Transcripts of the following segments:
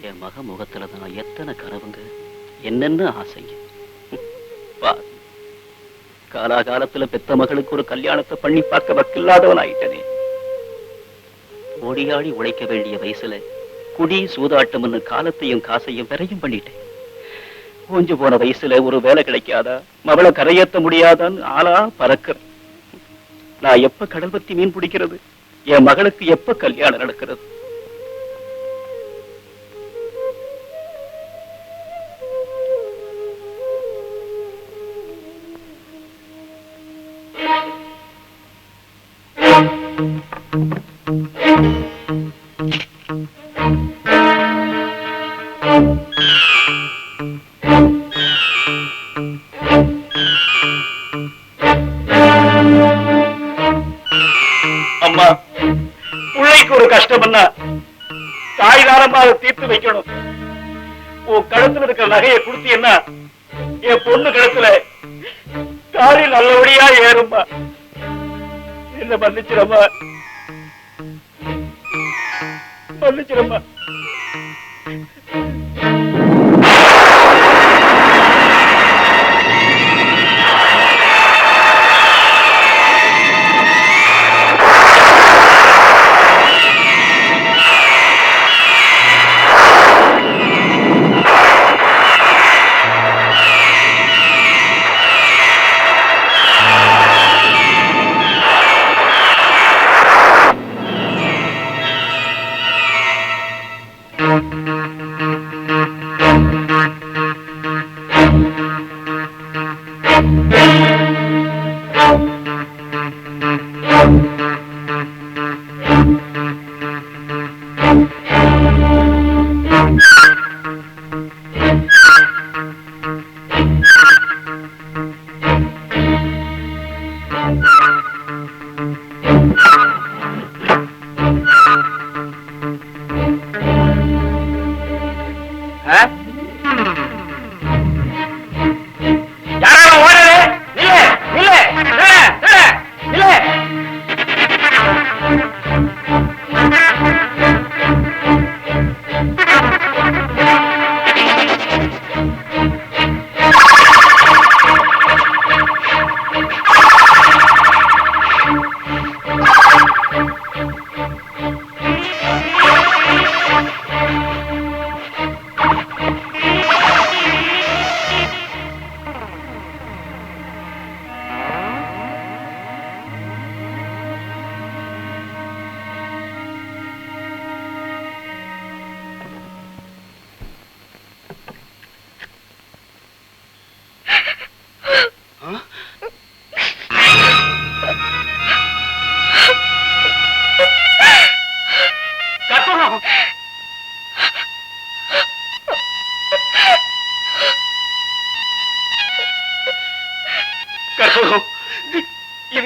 என் மக முகத்துலதான் எத்தனை கனவுங்க, என்னென்ன ஆசைங்க. காலாகாலத்துல பெத்த மகளுக்கு ஒரு கல்யாணத்தை பண்ணி பார்க்க வக்கில்லாதவன் ஆயிட்டனே. ஓடியாடி உழைக்க வேண்டிய வயசுல குடி சூதாட்டம்னு காலத்தையும் காசையும் விரையும் பண்ணிட்டேன். கொஞ்சு போன வயசுல ஒரு வேலை கிடைக்காதா, மவளை கரையேற்ற முடியாதான்னு ஆளா பறக்கிறேன். நான் எப்ப கடல் பத்தி மீன் பிடிக்கிறது? என் மகளுக்கு எப்ப கல்யாணம் நடக்கிறது? அம்மா, பிள்ளைக்கு ஒரு கஷ்டம்னா தாய்தாரமா அதை தீர்த்து வைக்கணும். உன் கழுத்துல இருக்கிற நகையை கொடுத்தீங்கன்னா என் பொண்ணு கழுத்துல தாலி நல்லபடியா ஏறும்பா. என்ன மன்னிச்சிரம்மா, மன்னிச்சிரம்மா.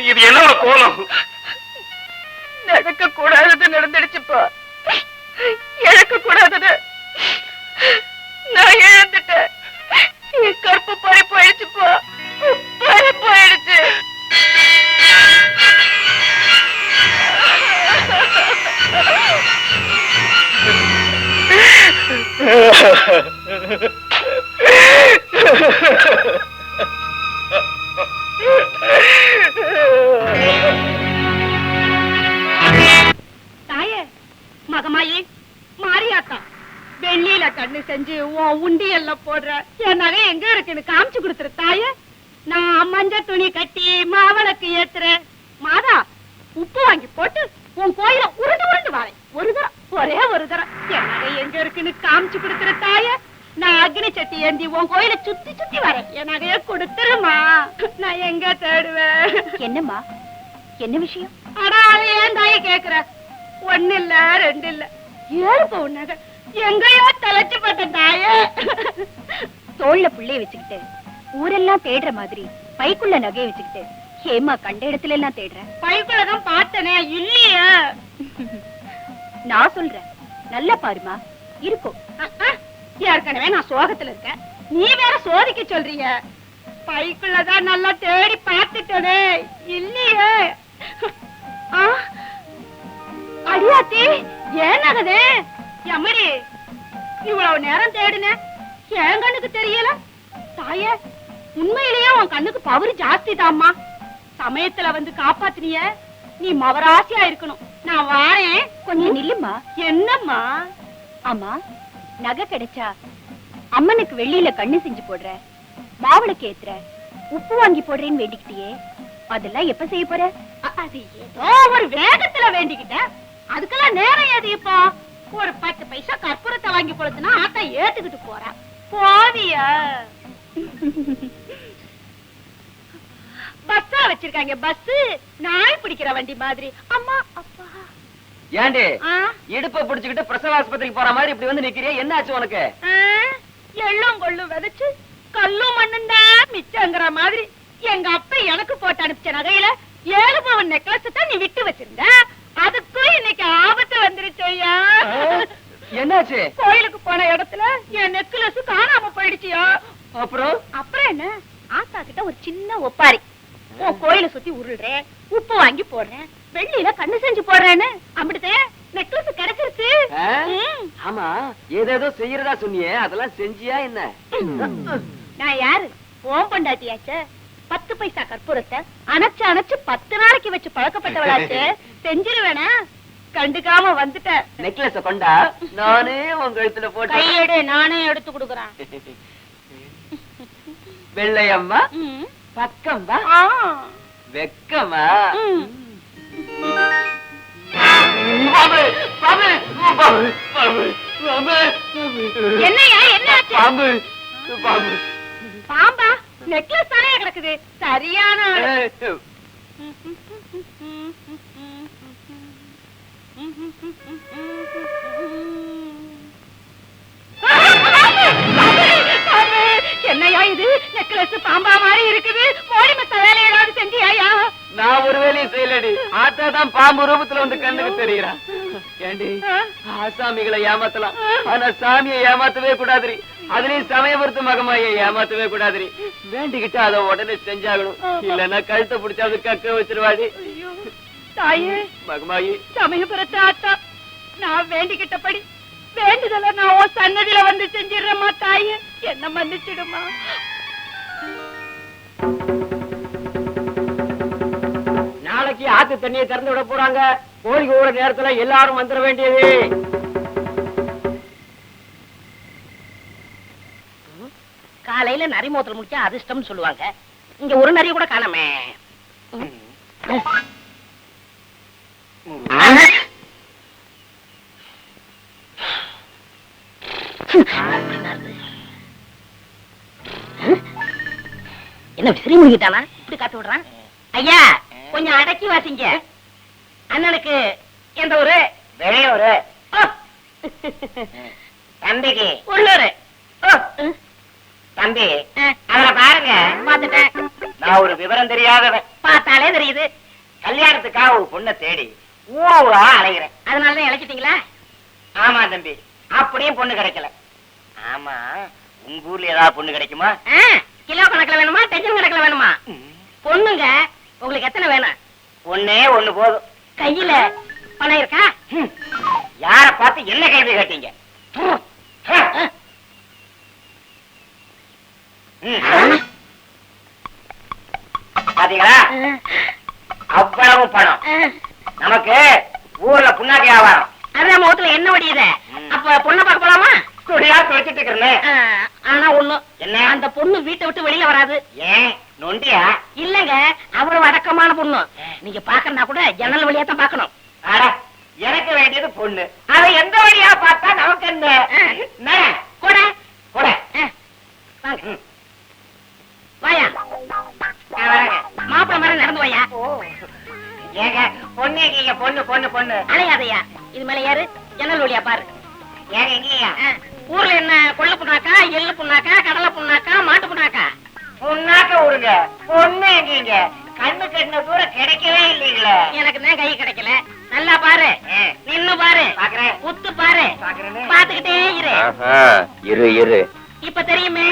இது என்ன கோலம்? நடக்க கூடாதது நடந்துடுச்சுப்பா. இழக்க கூடாதது நான் இழந்துட்டேன். என் கற்பு பறி போயிடுச்சுப்பா, பறி போயிடுச்சு. தாயே, மகமாயி, மாரியாத்தா, வெள்ளியில கண்ணு செஞ்சு உன் உண்டியல்ல போடுற என் நகை எங்க இருக்குன்னு காமிச்சு கொடுத்துரு தாயே. நான் மஞ்சள் துணி கட்டி மாவளக்கு ஏத்துறேன். மாதா, உப்பு வாங்கி போட்டு உன் கோயில உருண்டு உருண்டு வரேன். ஒரு தரம், ஒரே ஒரு தரம் என் நகை எங்க இருக்குன்னு காமிச்சு கொடுத்துரு தாயே. நான் அக்னி சட்டி ஏந்தி உன் கோயில சுத்தி சுத்தி வரேன். என் நகைய கொடுத்துருமா. நான் எங்க தேடுவேன்? என்னம்மா, என்ன விஷயம்? அடா, ஏன் தாய கேக்குற? ஒண்ணு இல்ல, ரெண்டு இல்ல, 7 பவுன் நகை எங்கயோ தொலைச்சு போட்ட தாய. தோல்ல புள்ளைய வச்சுக்கிட்டு ஊரெல்லாம் தேடுற மாதிரி பைக்குள்ள நகைய வச்சுக்கிட்டு ஏமா கண்ட இடத்துல எல்லாம் தேடுற? பைக்குள்ளதான் பார்த்தனே, இல்லையா? நான் சொல்றேன், நல்லா பாருமா, இருக்கும். ஏற்கனவே நான் சோகத்துல இருக்கேன், நீ வேற சோதிக்க சொல்றீங்க. பைக்குள்ளதான் நல்லா தேடி பார்த்துட்டனே, இல்லையே. அடியாத்தி, ஏன் நகதே? எம்மடி இவ்வளவு நேரம் தேடினேன், என் கண்ணுக்கு தெரியல. தாயே, உண்மையிலேயே உன் கண்ணுக்கு பவர் ஜாஸ்தி தாம்மா. சமயத்துல வந்து காப்பாத்தினிய, நீ மவராசியா இருக்கணும். நான் வாரேன். கொஞ்சம் நில்லுமா. என்னம்மா? ஆமா, நகை கிடைச்சா அம்மனுக்கு வெள்ளியில கண்ணு செஞ்சு போடுற, மாவிளக்கு ஏத்துற, உப்பு வாங்கி போடுறேன்னு வேண்டிக்கிட்டியே, அதெல்லாம் எப்ப செய்ய போற? அது ஏதோ ஒரு வேகத்துல வேண்டிக்கிட்டேன். அதுக்கெல்லாம் நேரம் ஏது இப்போ? ஒரு 10 பைசா கற்பூரத்தை வாங்கி கொடுத்தனா ஆத்தா ஏத்துக்கிட்டு போறா. போவியா? பஸ்ஸா வச்சிருக்காங்க. பஸ் நாய் பிடிக்கிற வண்டி மாதிரி. அம்மா அப்பா. ஏண்டி ஆ? இடுப்ப புடிச்சுக்கிட்டு பிரசவ ஆஸ்பத்திரிக்கு போற மாதிரி இப்படி வந்து நிக்கிறியே, என்ன ஆச்சு உனக்கு? ஆ? எள்ளும் கொள்ளும் விதைச்சு கல்லும் மண்ணும் தான் மிச்சங்கிற மாதிரி எங்க அப்பா எனக்கு போட்டு அனுப்பிச்ச நகையில 7 பவுன் நெக்லஸ் தான் நீ விட்டு வச்சிருந்த. அதுக்கும் இன்னைக்கு ஆபத்து வந்துருச்சையா. என்னாச்சு? கோயிலுக்கு போன இடத்துல என் நெக்லஸ் காணாம போயிடுச்சியா. அப்புறம் அப்புறம் என்ன, ஆத்தா கிட்ட ஒரு சின்ன ஒப்பாரி, உன் கோயில சுத்தி உருள்றேன், உப்பு வாங்கி போடுறேன், வெள்ளியில கண்ணு செஞ்சு போடுறேன்னு அப்படித்தே நெக்லஸ் கிடைச்சிருச்சு. ஆ? ம். ஆமா, ஏதேதோ செய்யறதா சொன்னியே, அதெல்லாம் செஞ்சியா என்ன? நான் யாரு? ஓம் பொண்டாட்டியாச்சே. 10 பைசா கற்பூரத்தை அணைச்சு அணைச்சு 10 நாளைக்கு வச்சு பழக்கப்பட்டவளாச்சே. செஞ்சிருவேனா? கண்டுக்காம வந்துட்டேன். நெக்லஸ கொண்டா, நானே உன் கழுத்துல போட்டு. கையெடு, நானே எடுத்து கொடுக்குறேன். வெள்ளையம்மா ம். பக்கம் வா. ஆ. வெக்கமா? ம். பாபு, பாபு, பாபு, பாபு, பாபு. என்னய்யா, என்ன ஆச்சு? பாம்பு, பாம்பு. பாம்பா? நெக்லஸ் தானே கிடக்குது. சரியான ஆளு. என்னையா இது? நெக்லஸ் பாம்பா மாதிரி இருக்குது. மோடி மத்த வேலை ஏதாவது செஞ்சியாயா? நான் ஒரு வேலையும் செய்யலடி, ஆத்தா தான் பாம்பு ரூபத்துல வந்து கண்ணுக்கு தெரியுறா. ஏண்டி, ஆசாமிகளை ஏமாத்தலாம், ஆனா சாமியை ஏமாத்தவே கூடாதுரி. அதுலயும் சமயபுரத்து மகமாயை ஏமாத்தவே கூடாதுரி. வேண்டிக்கிட்டு அதை உடனே செஞ்சாகணும், இல்லன்னா கழுத்தை பிடிச்சாது கக்க வச்சிருவாடி. ஐயோ, தாயே மகமாயி, சமயபுரத்து ஆத்தா, நான் வேண்டிக்கிட்டபடி வேண்டுதல நான் உன் சன்னதியில வந்து செஞ்சிடுறேம்மா. தாயே, என்ன மன்னிச்சிடுமா. நாளைக்கு ஆத்து தண்ணியை திறந்து விட போறாங்க. கோழிக்கு ஊற நேரத்துல எல்லாரும் வந்துட வேண்டியது. காலையில நரி மோத்திரம் முடிச்சா அதிர்ஷ்டம் சொல்லுவாங்க. இங்க ஒரு நரி கூட காணாமே. என்ன விசிறி முடிக்கிட்டானா? இப்படி காத்து விடுறான். ஐயா, கொஞ்சம் அடக்கி வாசிங்க. அண்ணனுக்கு எந்த ஊரு? வெளியூரு. தம்பிக்கு உள்ளூரு. தம்பி, அவரை பாருங்க. பாத்துட்டேன். நான் ஒரு விவரம் தெரியாதவன். பார்த்தாலே தெரியுது. கல்யாணத்துக்காக ஒரு பொண்ணை தேடி ஊரா அலைகிறேன். அதனாலதான் இழைச்சிட்டீங்களா? ஆமா தம்பி, அப்படியும் பொண்ணு கிடைக்கல. ஆமா, உங்க ஊர்ல ஏதாவது பொண்ணு கிடைக்குமா? கிலோ கணக்குல வேணுமா, டஜன் கணக்குல வேணுமா? பொண்ணுங்க உங்களுக்கு எத்தனை வேணும்? ஒண்ணே ஒண்ணு போதும். கையில பணம் இருக்கா? யார பார்த்து என்ன கேள்வி கேட்டீங்க? பாத்தீங்களா, அவ்வளவு பணம். நமக்கு ஊர்ல புண்ணாக்கு வியாபாரம். அதான் முகத்துல என்ன வடியுத. அப்ப பொண்ணை பார்க்க போலாமா? துணியா துவைச்சிட்டு இருக்கிறேன். ஆனா ஒண்ணு என்ன? அந்த பொண்ணு வீட்டை விட்டு வெளியில வராது. ஏன் நொண்டியா? இல்லங்க, அவ்வளவு அடக்கமான பொண்ணு. நீங்க பாக்கறதா கூட ஜன்னல் வழியா தான் பாக்கணும். அட, எனக்கு வேண்டியது பொண்ணு. அதை எந்த வழியா பார்த்தா நமக்கு என்ன? கூட கூட வாங்க. வாயா, மாப்பிள்ள மாதிரி நடந்து வாயா. ஏங்க பொண்ணு எங்கீங்க? பொண்ணு பொண்ணு பொண்ணு அலையாதையா, இது மேல ஏறு, ஜன்னல் வழியா பாரு. ஏங்க எங்கீங்க? ஊர்ல என்ன கொள்ள புண்ணாக்கா, எள்ளு புண்ணாக்கா, கடலை புண்ணாக்கா, மாட்டு புண்ணாக்கா? புண்ணாக்க விடுங்க, பொண்ணு எங்கீங்க? கண்ணு கட்டின தூரம் கிடைக்கவே இல்லீங்களே. எனக்கு தான் கை கிடைக்கல. நல்லா பாரு, நின்னு பாரு, பாக்குறேன். உத்து பாரு, பாக்குறேனே. பாத்துக்கிட்டே இரு. இரு இரு. இப்ப தெரியுமே?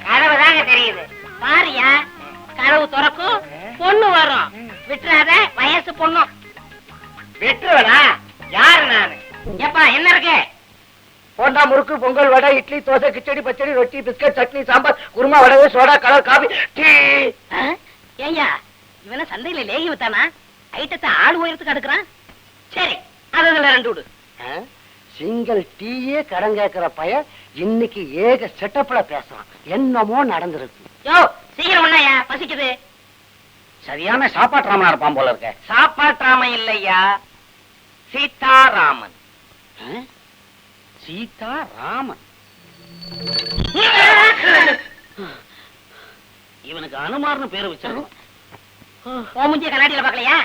கனவு தாங்க தெரியுது. பாரியா, கதவு திறக்கும், பொண்ணு வரும். விட்டுறாத, வயசு பொண்ணு. விட்டுருவனா? யாரு நானு? எப்பா என்ன இருக்கு? போண்டா, முறுக்கு, பொங்கல், வடை, இட்லி, தோசை, கிச்சடி, பச்சடி, ரொட்டி, பிஸ்கட், சட்னி, சாம்பார், குருமா, வடை, சோடா, கலர், காபி, டீ. ஏய்யா இவன சந்தையில லேகி வித்தானா? ஐட்டத்தை ஆள் உயரத்துக்கு அடுக்குறான். சரி அதுல 2 விடு. சிங்கிள் டீயே கடன் கேட்கிற பையன் இன்னைக்கு ஏக செட்டப்ல பேசுறான். என்னமோ நடந்திருக்கு. யோ சீக்கிரம் ஒண்ணையா, பசிக்குது. சரியான சாப்பாட்டு இருப்பான் போல இருக்க. சாப்பாட்டாம இல்லையா, சீதாராமன். சீதா ராமன். இவனுக்கு அனுமார்னு பேரு வச்சிருக்கோம். மூஞ்சிய கண்ணாடியில பாக்கலையா?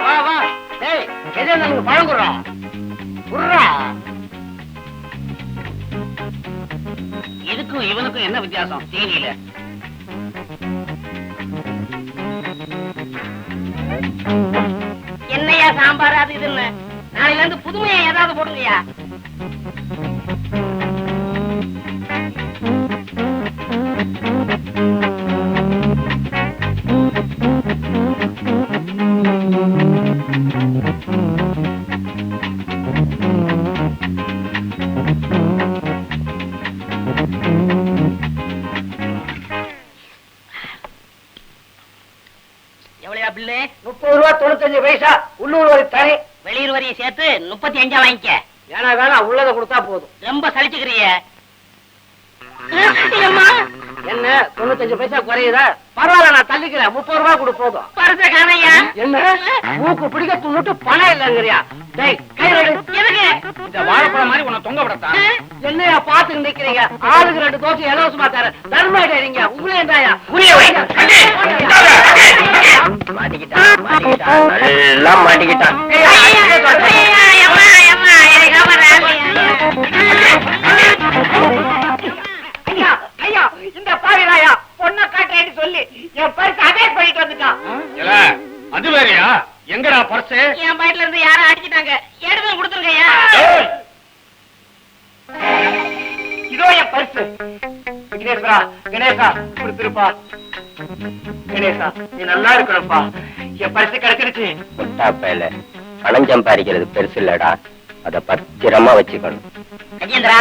வா வா. ஏய் கஜேந்திரனுக்கு பழம் குடுறோம். குடுறா. இதுக்கும் இவனுக்கும் என்ன வித்தியாசம்? தீனியில என்னையா சாம்பார் அது இதுன்னு நாளையில இருந்து புதுமையா ஏதாவது போடுங்கயா. எவ்வளவு பில்லு? 30 ரூபா 95 பைசா. உள்ளூர் வரி தனி. வெளியூர் வரியை சேர்த்து 35 வாங்கிக்க. ஏன்னா வேணா உள்ளத கொடுத்தா போதும். ரொம்ப சலிச்சுக்கிறிய. என்ன 95 பைசா குறையுதா? பரவாயில்ல, நான் தள்ளிக்கிறேன். 30 ரூபா கொடு போதும். பரிச காணையா? என்ன மூக்கு பிடிக்க துண்ணுட்டு பணம் இல்லங்கிறியா? டேய் கை ரெடி. எதுக்கு? இந்த வாழைப்பழம் மாதிரி உன்னை தொங்க விடத்தான். என்னையா பாத்துட்டு நிக்கிறீங்க? ஆளுக்கு 2 தோசை இலவசமா தரேன். தர்மாயிட்டீங்க. உங்களே இருந்தாயா? புரிய வை. மாட்டிக்கிட்டான் மாட்டிக்கிட்டான் நல்லா மாட்டிக்கிட்டான். ஐயா ஐயா, இந்த பாவிராயா பொண்ணை காட்டுறேன்னு சொல்லி என் பரிசு அபேட் பண்ணிட்டு வந்துட்டான். அது வேறையா? எங்கடா பர்ஸ்? என் பாட்டுல இருந்து யாரும் அடிச்சிட்டாங்க. எடுத்து கொடுத்துருங்கய்யா. இதோ என் பரிசு. விக்னேஸ்வரா, கணேசா கொடுத்துருப்பா. கணேசா நீ நல்லா இருக்கணும்ப்பா. என் பரிசு கிடைச்சிருச்சு. முட்டாப்பையில பணம் சம்பாதிக்கிறது பெருசு இல்லடா, அத பத்திரமா வச்சுக்கணும். கஜேந்திரா,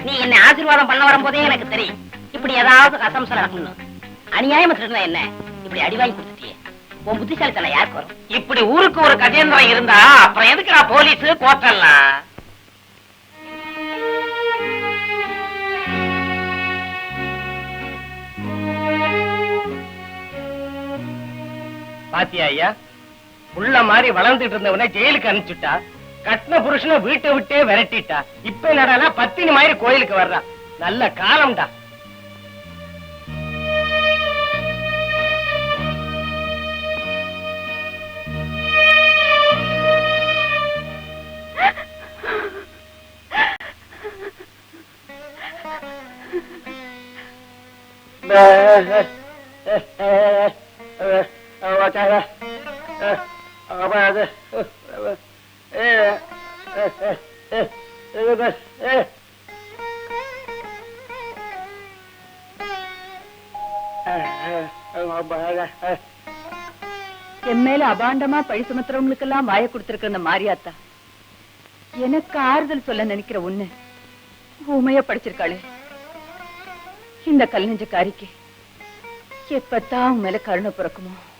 நீ என்ன ஆசீர்வாதம் பண்ண வரும்போதே எனக்கு தெரியும் இப்படி ஏதாவது கசம்சம் நடக்கணும். அநியாயமா திருடுனா என்ன இப்படி அடி வாங்கி கொடுத்துட்டியே, உன் புத்திசாலித்தனம் யாருக்கு வரும்? இப்படி ஊருக்கு ஒரு கஜேந்திரம் இருந்தா அப்புறம் எதுக்குடா போலீஸ் கோட்டெல்லாம்? பாத்தியா ஐயா, புள்ள மாதிரி வளர்ந்துட்டு இருந்தவன ஜெயிலுக்கு அனுப்பிச்சுட்டா, கட்டின புருஷனை வீட்டை விட்டே விரட்டிட்டா. இப்ப என்னடா பத்தினி மாதிரி கோயிலுக்கு வர்றா. நல்ல காலம்டா. என் மேல அபாண்டமா பழி சுமத்துறவங்களுக்கு எல்லாம் வாய கொடுத்திருக்கிற அந்த மாரியாத்தா எனக்கு ஆறுதல் சொல்ல நினைக்கிற உன்னை ஊமையா படிச்சிருக்காளே. இந்த கல் நெஞ்ச காரிக்கு எப்பத்தான் உன் மேல கருணை பிறக்குமோ?